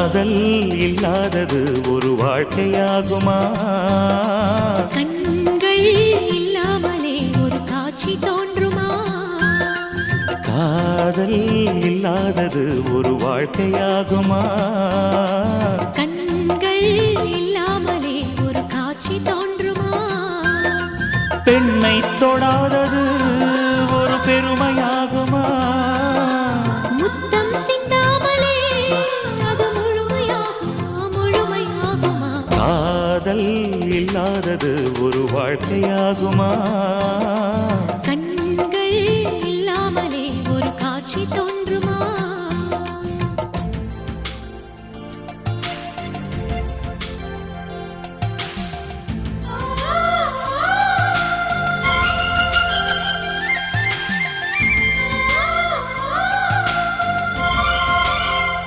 காதல் இல்லாதது ஒரு வாழ்க்கையாகுமா? கண்கள் இல்லாமலே ஒரு காட்சி தோன்றுமா? காதல் இல்லாதது ஒரு வாழ்க்கையாகுமா? கண்கள் இல்லாமலே ஒரு காட்சி தோன்றுமா? பெண்ணை தொடாதது ஒரு பெருமையாகுமா? முத்தம் சிந்தாமலே அது முழுமையாகுமா? முழுமையாகுமா? காதல் இல்லாதது ஒரு வாழ்க்கையாகுமா? கண்கள் இல்லாமலே ஒரு காட்சி